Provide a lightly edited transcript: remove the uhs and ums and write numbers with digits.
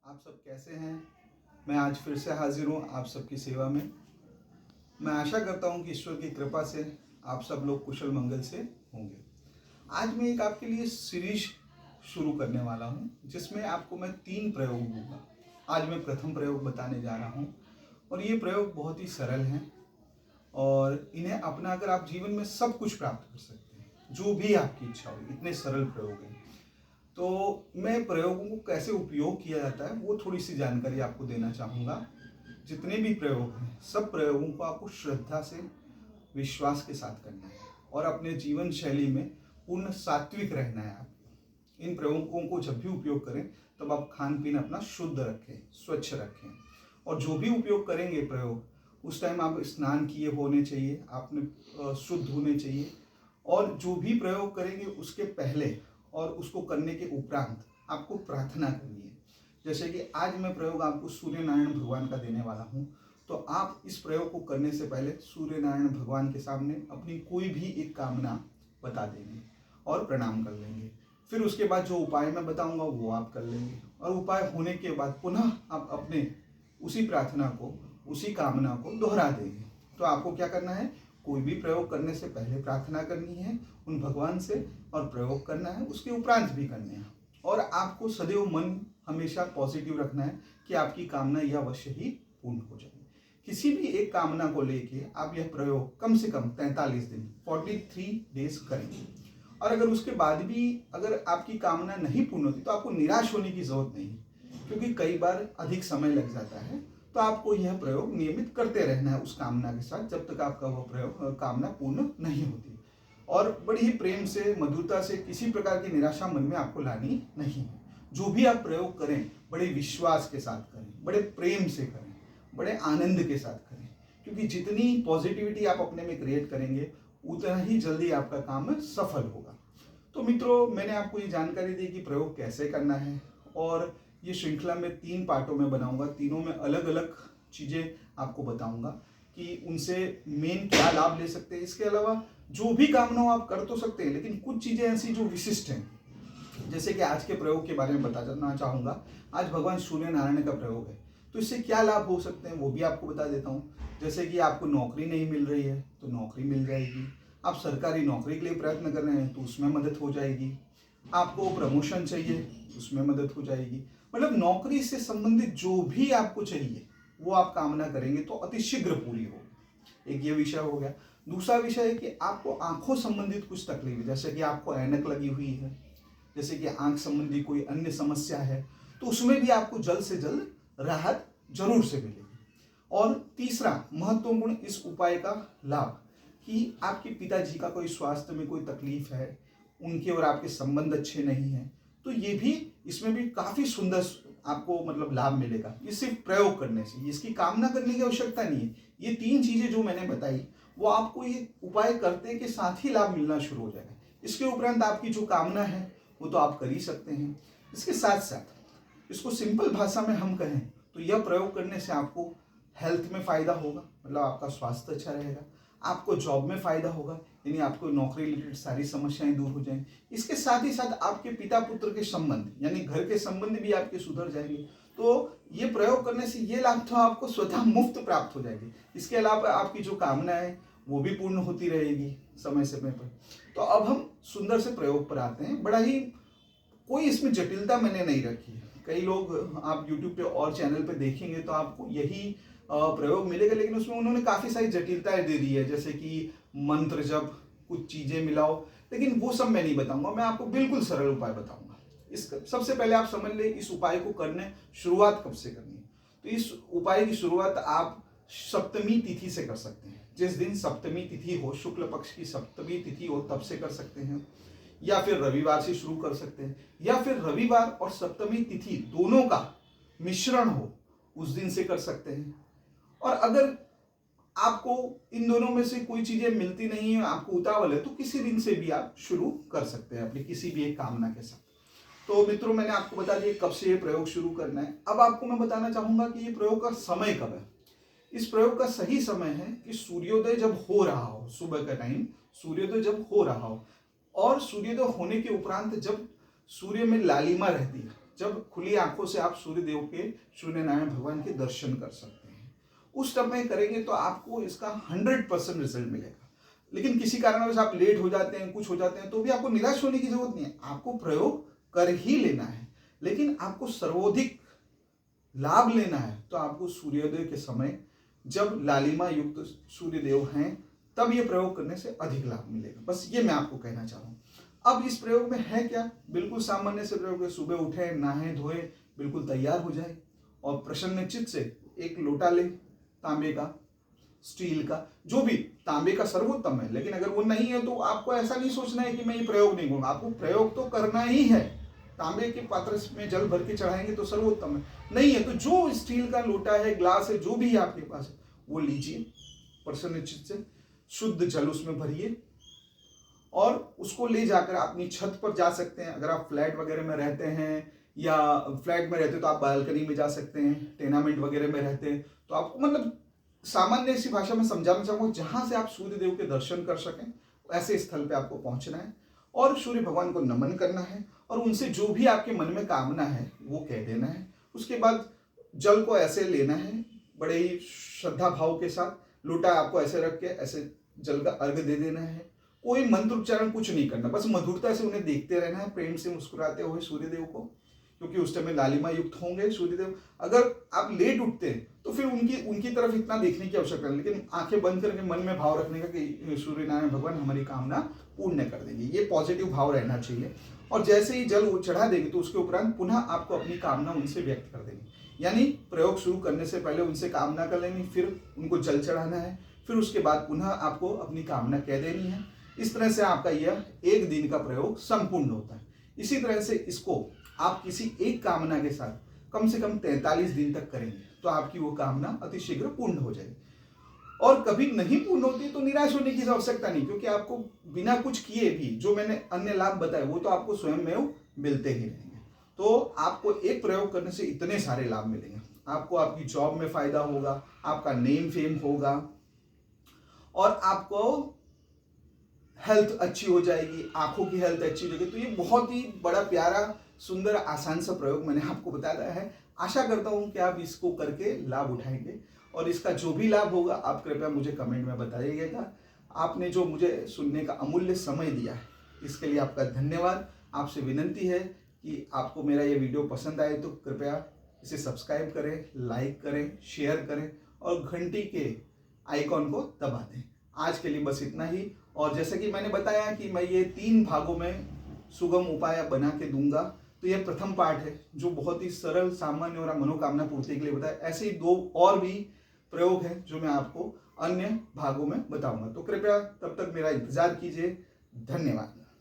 आप सब कैसे हैं। मैं आज फिर से हाजिर हूँ आप सबकी सेवा में। मैं आशा करता हूँ कि ईश्वर की कृपा से आप सब लोग कुशल मंगल से होंगे। आज मैं एक आपके लिए सीरीज शुरू करने वाला हूँ जिसमें आपको मैं 3 प्रयोग दूंगा। आज मैं प्रथम प्रयोग बताने जा रहा हूँ और ये प्रयोग बहुत ही सरल हैं और इन्हें अपना कर आप जीवन में सब कुछ प्राप्त कर सकते हैं, जो भी आपकी इच्छा हो। इतने सरल प्रयोग हैं। तो मैं प्रयोगों को कैसे उपयोग किया जाता है वो थोड़ी सी जानकारी आपको देना चाहूँगा। जितने भी प्रयोग हैं सब प्रयोगों को आपको श्रद्धा से, विश्वास के साथ करना है और अपने जीवन शैली में पूर्ण सात्विक रहना है। आपको इन प्रयोगों को जब भी उपयोग करें तब आप खान पीन अपना शुद्ध रखें, स्वच्छ रखें और जो भी उपयोग करेंगे प्रयोग उस टाइम आप स्नान किए होने चाहिए, आपने शुद्ध होने चाहिए। और जो भी प्रयोग करेंगे उसके पहले और उसको करने के उपरांत आपको प्रार्थना करनी है। जैसे कि आज मैं प्रयोग आपको सूर्य नारायण भगवान का देने वाला हूँ, तो आप इस प्रयोग को करने से पहले सूर्य नारायण भगवान के सामने अपनी कोई भी एक कामना बता देंगे और प्रणाम कर लेंगे। फिर उसके बाद जो उपाय मैं बताऊंगा वो आप कर लेंगे और उपाय होने के बाद पुनः आप अपने उसी प्रार्थना को, उसी कामना को दोहरा देंगे। तो आपको क्या करना है, कोई भी प्रयोग करने से पहले प्रार्थना करनी है उन भगवान से और प्रयोग करना है उसके उपरांत भी करने हैं। और आपको सदैव मन हमेशा पॉजिटिव रखना है कि आपकी कामना यह अवश्य ही पूर्ण हो जाए। किसी भी एक कामना को लेके आप यह प्रयोग कम से कम 43 दिन 43 डेज करेंगे और अगर उसके बाद भी अगर आपकी कामना नहीं पूर्ण होती तो आपको निराश होने की जरूरत नहीं, क्योंकि कई बार अधिक समय लग जाता है। तो आपको यह प्रयोग नियमित करते रहना है उस कामना के साथ जब तक आपका वह प्रयोग कामना पूर्ण नहीं होती। और बड़ी ही प्रेम से, मधुरता से, किसी प्रकार की निराशा मन में आपको लानी नहीं है। जो भी आप प्रयोग करें बड़े विश्वास के साथ करें, बड़े प्रेम से करें, बड़े आनंद के साथ करें, क्योंकि जितनी पॉजिटिविटी आप अपने में क्रिएट करेंगे उतना ही जल्दी आपका काम सफल होगा। तो मित्रों, मैंने आपको ये जानकारी दी कि प्रयोग कैसे करना है और ये श्रृंखला में 3 पार्टों में बनाऊंगा। तीनों में अलग अलग चीज़ें आपको बताऊंगा कि उनसे मेन क्या लाभ ले सकते हैं। इसके अलावा जो भी कामना हो आप कर तो सकते हैं, लेकिन कुछ चीज़ें ऐसी जो विशिष्ट हैं, जैसे कि आज के प्रयोग के बारे में बताना चाहूँगा। आज भगवान सूर्य नारायण का प्रयोग है, तो इससे क्या लाभ हो सकते हैं वो भी आपको बता देता हूँ। जैसे कि आपको नौकरी नहीं मिल रही है तो नौकरी मिल जाएगी, आप सरकारी नौकरी के लिए प्रयत्न कर रहे हैं तो उसमें मदद हो जाएगी, आपको प्रमोशन चाहिए उसमें मदद हो जाएगी। मतलब नौकरी से संबंधित जो भी आपको चाहिए वो आप कामना करेंगे तो अतिशीघ्र पूरी होगी। एक ये विषय हो गया। दूसरा विषय है कि आपको आंखों संबंधित कुछ तकलीफ है, जैसे कि आपको ऐनक लगी हुई है, जैसे कि आंख संबंधी कोई अन्य समस्या है, तो उसमें भी आपको जल्द से जल्द राहत जरूर से मिलेगी। और तीसरा महत्वपूर्ण इस उपाय का लाभ कि आपके पिताजी का कोई स्वास्थ्य में कोई तकलीफ है, उनके और आपके संबंध अच्छे नहीं हैं, तो ये भी इसमें भी काफी सुंदर आपको मतलब लाभ मिलेगा। ये सिर्फ प्रयोग करने से, इसकी कामना करने की आवश्यकता नहीं है। ये 3 चीजें जो मैंने बताई वो आपको ये उपाय करते के साथ ही लाभ मिलना शुरू हो जाएगा। इसके उपरांत आपकी जो कामना है वो तो आप कर ही सकते हैं। इसके साथ साथ इसको सिंपल भाषा में हम कहें तो यह प्रयोग करने से आपको हेल्थ में फायदा होगा, मतलब आपका स्वास्थ्य अच्छा रहेगा, आपको जॉब में फायदा होगा, यानी आपको नौकरी रिलेटेड सारी समस्याएं दूर हो जाएंगी। इसके साथ ही साथ आपके पिता पुत्र के संबंध यानी घर के संबंध भी आपके सुधर जाएंगे। तो ये प्रयोग करने से ये लाभ तो आपको स्वतः मुफ्त प्राप्त हो जाएगी। इसके अलावा आपकी जो कामना है वो भी पूर्ण होती रहेगी समय समय पर। तो अब हम सुंदर से प्रयोग पर आते हैं। बड़ा ही कोई इसमें जटिलता मैंने नहीं रखी है। कई लोग आप YouTube पे और चैनल पे देखेंगे तो आपको यही प्रयोग मिलेगा, लेकिन उसमें उन्होंने काफ़ी सारी जटिलताएं दे दी है, जैसे कि मंत्र जब कुछ चीज़ें मिलाओ, लेकिन वो सब मैं नहीं बताऊंगा। मैं आपको बिल्कुल सरल उपाय बताऊंगा। इस सबसे पहले आप समझ ले इस उपाय को करने शुरुआत कब से करनी है। तो इस उपाय की शुरुआत आप सप्तमी तिथि से कर सकते हैं। जिस दिन सप्तमी तिथि हो, शुक्ल पक्ष की सप्तमी तिथि हो, तब से कर सकते हैं, या फिर रविवार से शुरू कर सकते हैं, या फिर रविवार और सप्तमी तिथि दोनों का मिश्रण हो उस दिन से कर सकते हैं। और अगर आपको इन दोनों में से कोई चीजें मिलती नहीं है, आपको उतावल है, तो किसी दिन से भी आप शुरू कर सकते हैं अपनी किसी भी एक कामना के साथ। तो मित्रों, मैंने आपको बता दिया कब से ये प्रयोग शुरू करना है। अब आपको मैं बताना चाहूंगा कि ये प्रयोग का समय कब है। इस प्रयोग का सही समय है कि सूर्योदय जब हो रहा हो, सुबह का टाइम सूर्योदय जब हो रहा हो, और सूर्योदय होने के उपरांत जब सूर्य में लालिमा रहती है, जब खुली आंखों से आप सूर्य देव के, सूर्य नारायण भगवान के दर्शन कर सकते हैं। उस समय करेंगे तो आपको इसका 100% रिजल्ट मिलेगा। लेकिन किसी कारणवश आप लेट हो जाते हैं, कुछ हो जाते हैं, तो भी आपको निराश होने की जरूरत नहीं है। आपको प्रयोग कर ही लेना है, लेकिन आपको सर्वाधिक लाभ लेना है तो आपको सूर्योदय के समय, जब लालिमा युक्त सूर्यदेव हैं, तब ये प्रयोग करने से अधिक लाभ मिलेगा। बस ये मैं आपको कहना चाह रहा हूँ। अब इस प्रयोग में है क्या, बिल्कुल सामान्य से प्रयोग है। सुबह उठे, नहाए धोए, बिल्कुल तैयार हो जाए और प्रसन्न चित्त से एक लोटा ले, तांबे का, स्टील का, जो भी, तांबे का सर्वोत्तम है। लेकिन अगर वो नहीं है तो आपको ऐसा नहीं सोचना है कि मैं ये प्रयोग नहीं करूंगा, आपको प्रयोग तो करना ही है। तांबे के पात्र में जल भर के चढ़ाएंगे तो सर्वोत्तम है। नहीं है तो जो स्टील का लोटा है, ग्लास है, जो भी आपके पास है, वो लीजिए, प्रसन्न चित्त से शुद्ध जल उसमें भरिए और उसको ले जाकर अपनी छत पर जा सकते हैं। अगर आप फ्लैट वगैरह में रहते हैं या फ्लैट में रहते हैं तो आप बालकनी में जा सकते हैं। टेनामेंट वगैरह में रहते हैं तो आपको, मतलब सामान्य सी भाषा में समझाना चाहूंगा, जहां से आप सूर्य देव के दर्शन कर सकें ऐसे स्थल पे आपको पहुंचना है और सूर्य भगवान को नमन करना है और उनसे जो भी आपके मन में कामना है वो कह देना है। उसके बाद जल को ऐसे लेना है, बड़े ही श्रद्धा भाव के साथ, लोटा आपको ऐसे रख के ऐसे जल का अर्घ दे देना है। कोई मंत्र उच्चारण कुछ नहीं करना, बस मधुरता से उन्हें देखते रहना है, प्रेम से मुस्कुराते हुए सूर्यदेव को, क्योंकि उस समय लालिमा युक्त होंगे सूर्यदेव। अगर आप लेट उठते हैं तो फिर उनकी तरफ इतना देखने की आवश्यकता नहीं, लेकिन आंखें बंद करके मन में भाव रखने का कि सूर्य नारायण भगवान हमारी कामना पूर्ण कर देंगे। ये पॉजिटिव भाव रहना चाहिए। और जैसे ही जल चढ़ा देंगे तो उसके उपरांत पुनः आपको अपनी कामना उनसे व्यक्त कर देनी, यानी प्रयोग शुरू करने से पहले उनसे कामना कर लेनी, फिर उनको जल चढ़ाना है, फिर उसके बाद पुनः आपको अपनी कामना कह देनी है। इस तरह से आपका यह एक दिन का प्रयोग संपूर्ण होता है। इसी तरह से इसको आप किसी एक कामना के साथ कम से कम 43 दिन तक करेंगे तो आपकी वो कामना अतिशीघ्र पूर्ण हो जाएगी। और कभी नहीं पूर्ण होती तो निराश होने की आवश्यकता नहीं, क्योंकि आपको बिना कुछ किए भी जो मैंने अन्य लाभ बताए वो तो आपको स्वयं में मिलते ही रहेंगे। तो आपको एक प्रयोग करने से इतने सारे लाभ मिलेंगे। आपको आपकी जॉब में फायदा होगा, आपका नेम फेम होगा और आपको हेल्थ अच्छी हो जाएगी, आंखों की हेल्थ अच्छी हो जाएगी। तो ये बहुत ही बड़ा प्यारा, सुंदर, आसान सा प्रयोग मैंने आपको बताया है। आशा करता हूं कि आप इसको करके लाभ उठाएंगे और इसका जो भी लाभ होगा आप कृपया मुझे कमेंट में बताइएगा। आपने जो मुझे सुनने का अमूल्य समय दिया है इसके लिए आपका धन्यवाद। आपसे विनंती है कि आपको मेरा ये वीडियो पसंद आए तो कृपया इसे सब्सक्राइब करें, लाइक करें, शेयर करें और घंटी के आइकॉन को दबा दें। आज के लिए बस इतना ही। और जैसे कि मैंने बताया कि मैं ये 3 भागों में सुगम उपाय बना के दूंगा, तो ये प्रथम पार्ट है जो बहुत ही सरल, सामान्य और मनोकामना पूर्ति के लिए बताया। ऐसे ही 2 और भी प्रयोग हैं जो मैं आपको अन्य भागों में बताऊंगा। तो कृपया तब तक मेरा इंतजार कीजिए। धन्यवाद।